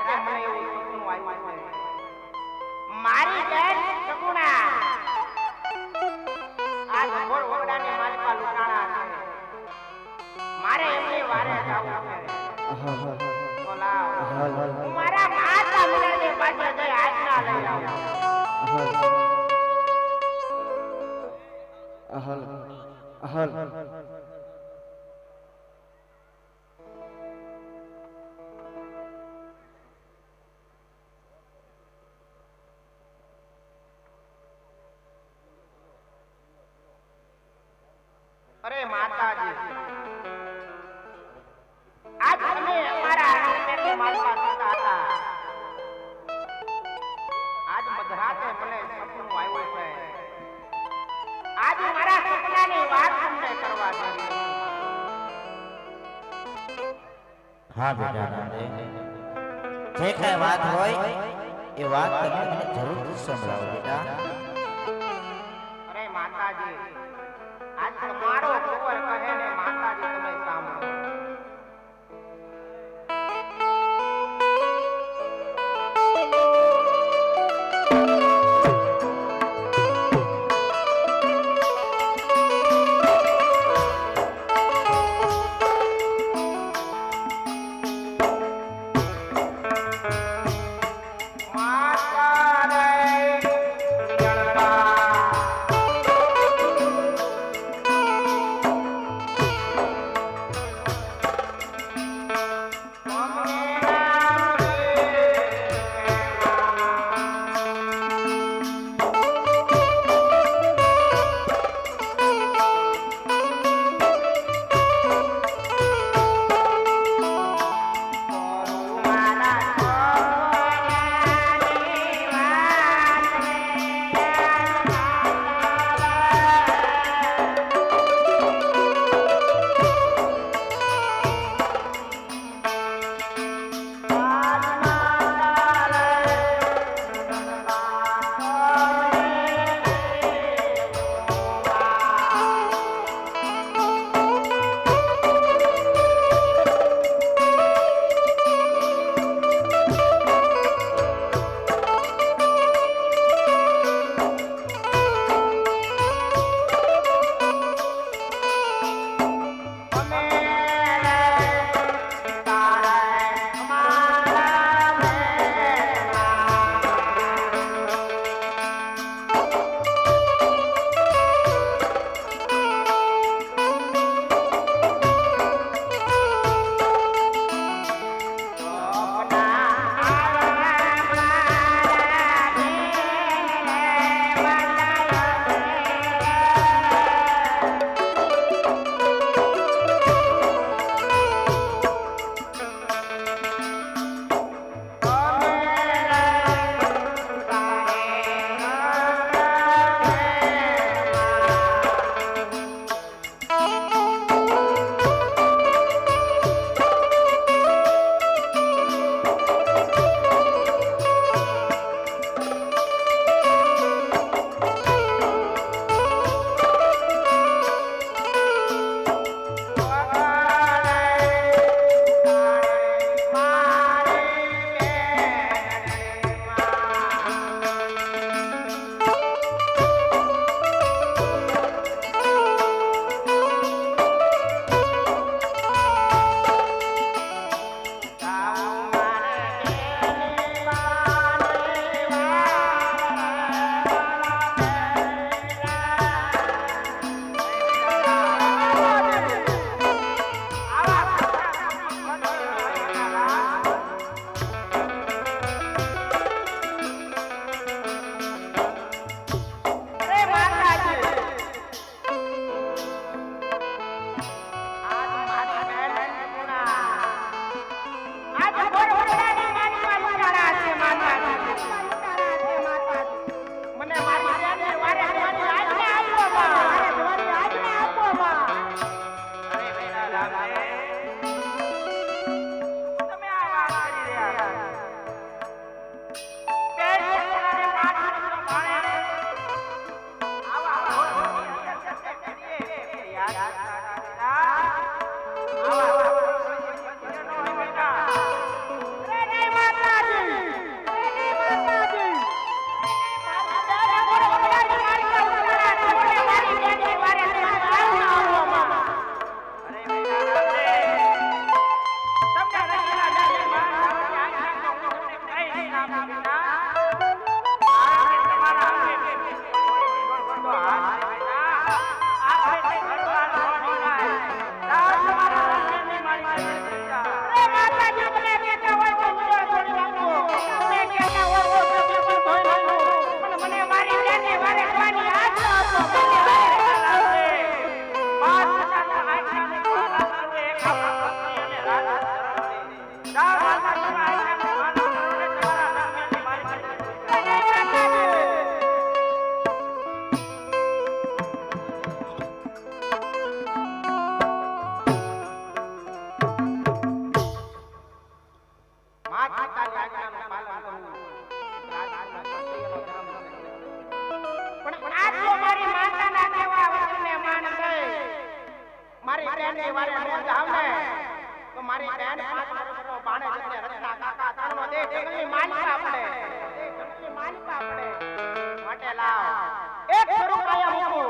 મધરાતે મને એવું સપનું આવ્યું છે મારી બેન સગુણા આ ગોળ ઓરડાની માલિકા લૂંટાણા છે મારે એમની વારે જાવું છે બોલાવ હું મારા માતા મિલનને પાસે જઈ આજ્ઞા લઈ આવું અરે માતાજી આજ તમે અમારા આંગણે માલપા થતા હતા આજ મધરાતે મને સપનું આવ્યું છે આજ મારા સપનાની વાત તમને કરવા દે હા બેટા નંદે જે કઈ વાત હોય એ વાત તમે મને જરૂરથી સંભળાવો બેટા અરે માતાજી આજ તમારો કુંવર કહે ને માતાજી તમે સાંભળો માતા રે ની વારે નો જાવ ને તો મારી બેન 5 વર્ષનો બાણે જતે રચના કાકા તણનો દે જંગલની માલિકા પડે જંગલની માલિકા પડે માટે લાવ એક સ્વરૂપ આયા મૂકું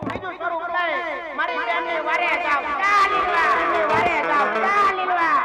બીજું સ્વરૂપ લઈ મારી બેન ની વારે જાવ ચાલીવા વારે જાવ ચાલીવા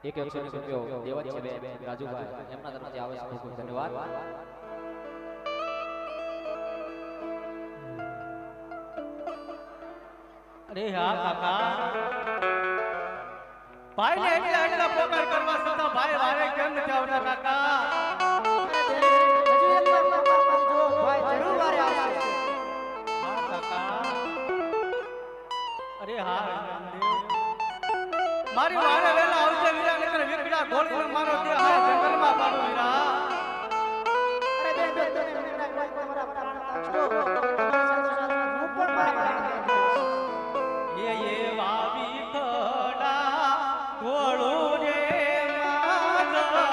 એક 100 રૂપિયો દેવા છે બે રાજુભાઈ એમના તરફથી આવે છે ખૂબ ખૂબ ધન્યવાદ અરે હા કાકા ભાઈ ને એટલા પોકાર કરવા છતાં ભાઈ વારે કેમ નથી આવતા કાકા હજુ એક વાર પોકાર કરજો ભાઈ જરૂર વારે આવશે હા કાકા અરે હા મારી વારે વેલા આવશે વીરા નકર વિકડા ગોળીને મારો તે આ જંગલમાં પાડો વીરા અરે બે તમારા પ્રાણ કાઢો તમારા સાથે હું પણ મારા પ્રાણ કાઢીશ એ વાવી ખડા ગોળું રે મારા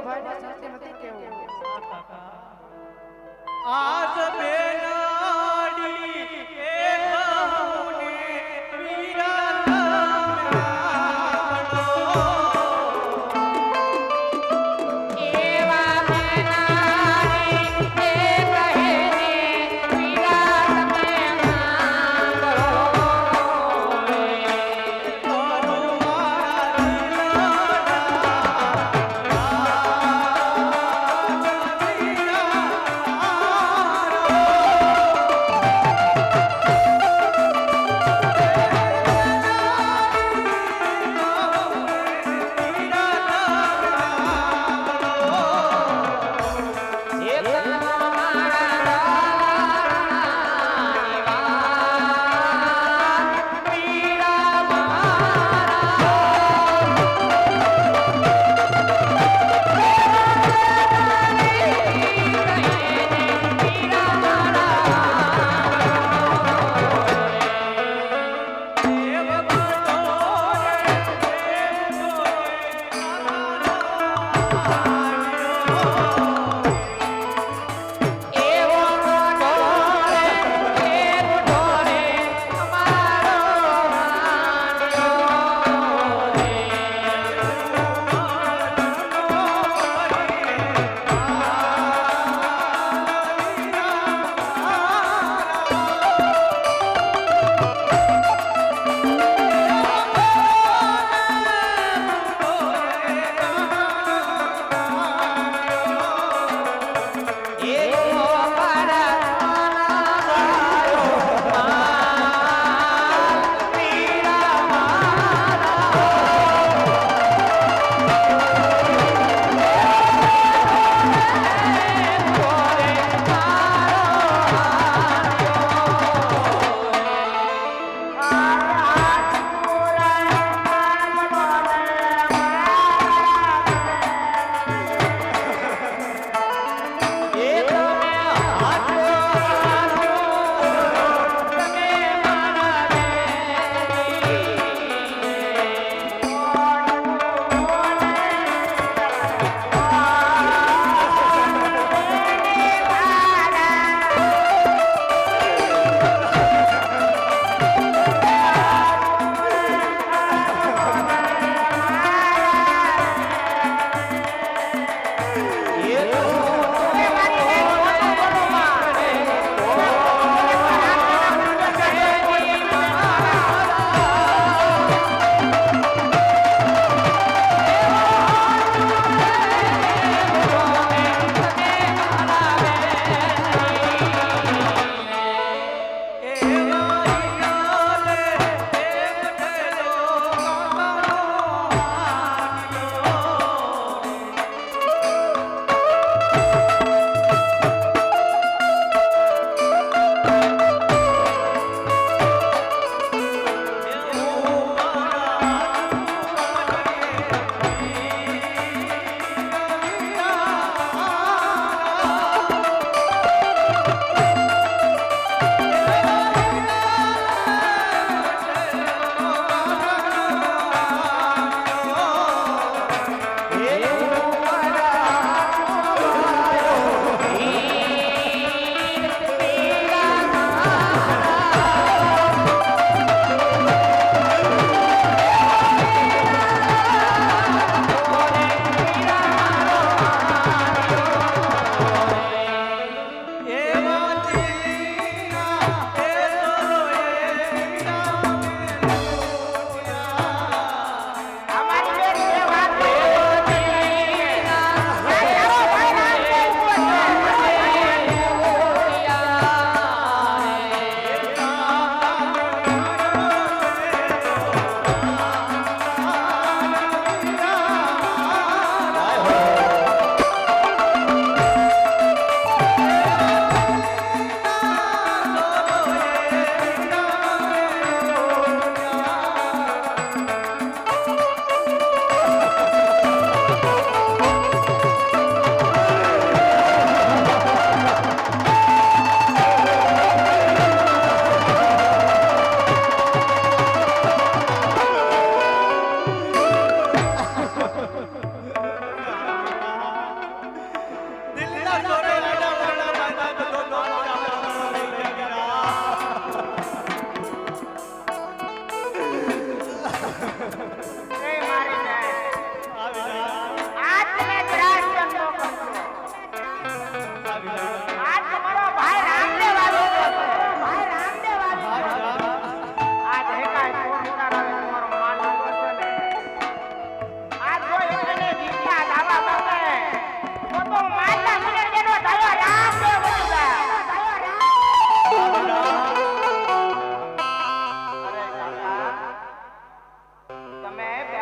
ભાઈને સત્ય નથી કેવું. આજ બેનાડી એક હુને વીરા એવા બેનારી એ બહેને વીરા તમે સાંભળો રે. મારા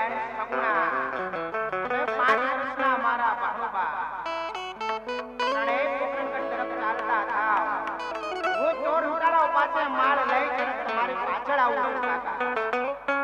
બેન સગુણા તમે 5 વર્ષના મારા ભાણુબા ત્રણે પોકરણગઢ તરફ ચાલતા થાવ હું ચોર ઉટાળો પાસે માળ લઈ તરફ તમારી પાછળ આવું છું કાકા